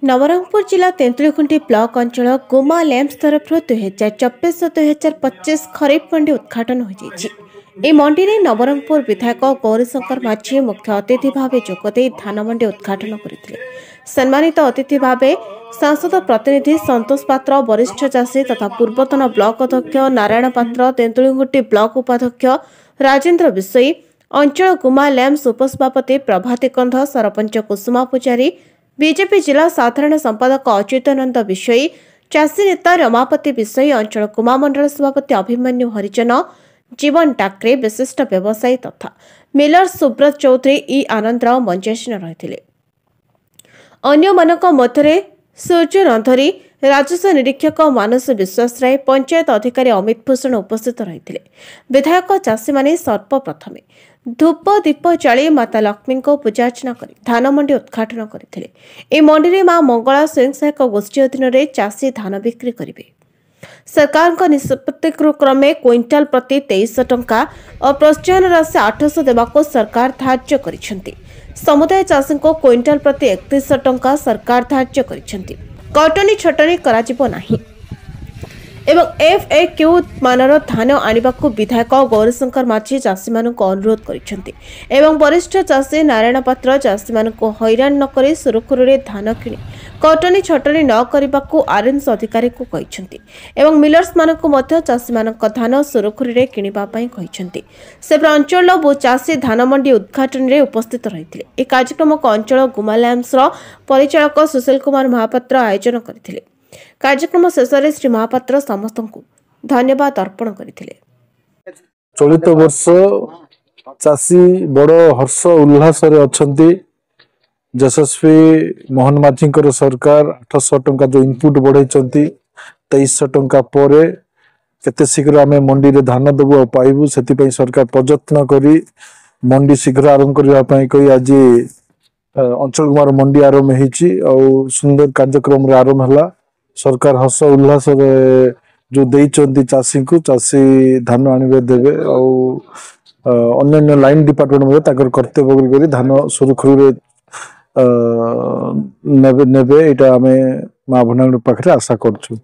नवरंगपुर जिला तेंतुलखुंटी ब्लॉक अंचल गुमा लैंप्स तरफ 2024-2025 खरीफ मंडी उद्घाटन हो मंडी में नवरंगपुर विधायक गौरीशंकर माझी मुख्य अतिथि भाव जोगदे धान मंडी उद्घाटन करते। सम्मानित अतिथि भाव सांसद प्रतिनिधि संतोष पात्र, वरिष्ठ चाषी तथा पूर्वतन ब्लॉक अध्यक्ष नारायण पात्र, तेंतुलखुंटी ब्लॉक उपाध्यक्ष राजेन्द्र विषयी, अंचल गुमा लैंप्स उपसभापति प्रभाती कंध, सरपंच कुसुमा पूजारी, बीजेपी जिला साधारण संपादक अच्युतानंद विषयी, चाषी नेता रमापति विषयी, अंचल गुमा मंडल सभापति अभिमन्यु हरिजन, जीवन टाकरे, विशिष्ट व्यवसायी तथा मिलर सुब्रत चौधरी, ई आनंदराव मंचेसन रही। अन्य मानक मध्य सूर्य रंधरी, राजस्व निरीक्षक मानस विश्वास राय, पंचायत अधिकारी अमित भूषण उपस्थित रही। विधायक चाषी माने सर्वप्रथम धूप दीप जाली माता लक्ष्मी को पूजार्चना कर धान मंडी उद्घाटन करते। ए मंडी में मां मंगला स्वयं सहायक गोष्ठी अधीन चाषी धान बिक्री करेंगे। सरकार निष्पत्ति क्रमे क्विंटाल प्रति 2300 टंका और प्रोत्साहन राशि 800 देवाको सरकार धार्य करिसेंती। समुदाय चाषी को क्विंटाल प्रति 3100 टंका सरकार धार्य करिसेंती। कटनी छटनी कराजिबो नाही एवं FAQ मानर धान आनिबाकु विधायक गौरीशंकर माझी चाषी मानक अनुरोध करिसेंती एवं वरिष्ठ चाषी नारायण पात्र चाषी मानक हैरान न करी सुरखुरुरे धान किणी कटनी छटनी न करिबाकु आरएनएस अधिकारी को कहिसेंती एवं मिलर्स मानक मध्य चाषी मानक धान सुरखुरुरे किणिबा पई कहिसेंती। से अंचल बहु चाषी धान मंडी उद्घाटन रे उपस्थित रहिथिले। ए कार्यक्रम को अंचल गुमा लैंप्स रो परिचालक सुशील कुमार महापात्र आयोजन करथिले। कार्यक्रम शेष में श्री महापात्र समस्त को धन्यवाद अर्पण करथिले। चलित वर्ष चाषी बड़ हर्ष उल्लास रे अछंती। यशस्वी मोहन माझी सरकार 800 टंका जो इनपुट बढ़ाई 2300 टंका पर केते शीघ्र आम मंडी रे धान देबू और पाइबू से सरकार प्रयत्न करी मंडी शीघ्र आरंभ करने आज अंचल कुमार मंडी आरंभ होती सुंदर कार्यक्रम आरंभ है। सरकार हर्ष उल्लास जो देइचंती चाषी को चाषी धान आनिबे देबे अन्य लाइन डिपार्टमेंट में ताकर कर्तव्य करी धान सुरखुरी नेबे एटा आमे मां भनांग पाखरे आशा करछु।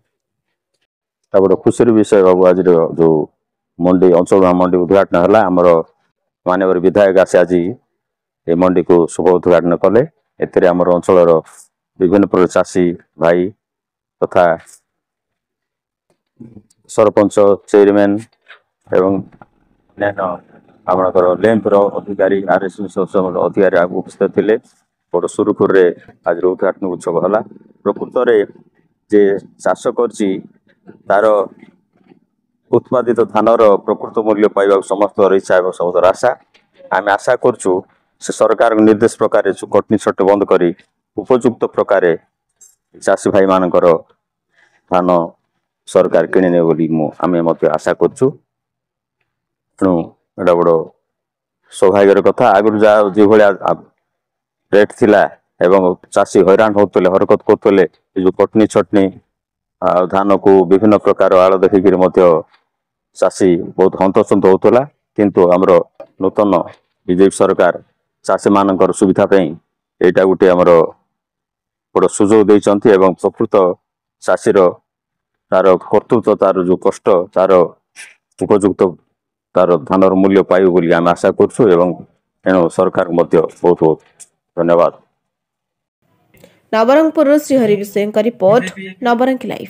बड़ खुशी विषय बाबू आज जो मंडी अंचल मंडी उद्घाटन है आमर माननीय विधायक आसे आज ये मंडी को शुभ उद्घाटन कले। एतिर आमर अंचल विभिन्न प्रकार चाषी भाई तथा सरपंच चेयरमैन एवं आमर लैंप अधिकारी आरएसएस अधिकारी उपस्थित थे। बड़ सुरखुर आज उद्घाटन उत्सव है। प्रकृत जे चाष कर उत्पादित धानर प्रकृत मूल्य पाइबा समस्त इच्छा और समस्त आशा आम आशा करछु से सरकार निर्देश प्रकार कटनी छट बंद करी उपयुक्त प्रकार चाषी भाई मानकर धान सरकार किणे बोली आमे आशा करछु। तेणु एटा बड़ सौभाग्यर कथा। आगुरी जा जो भाया रेट थिला एवं चाषी हैरान होते हरकत करते जो कटनी छटनी धान को विभिन्न प्रकार आड़ देखिक चाषी बहुत हंतसंत होता किंतु आमर नूतन बीजेपी सरकार चाषी मानकर सुविधा यहाँ गोटे आमर बड़ सुजोग देइचंती एवं प्रकृत चाषीर तार कर्तृत्व तार जो कष्ट तार उपयुक्त तार धानर मूल्य पाइब बोली आम आशा करछु एवं तेणु सरकार मध्य बहुत बहुत धन्यवाद। नवरंगपुर श्रीहरि विषय रिपोर्ट नवरंग लाइव।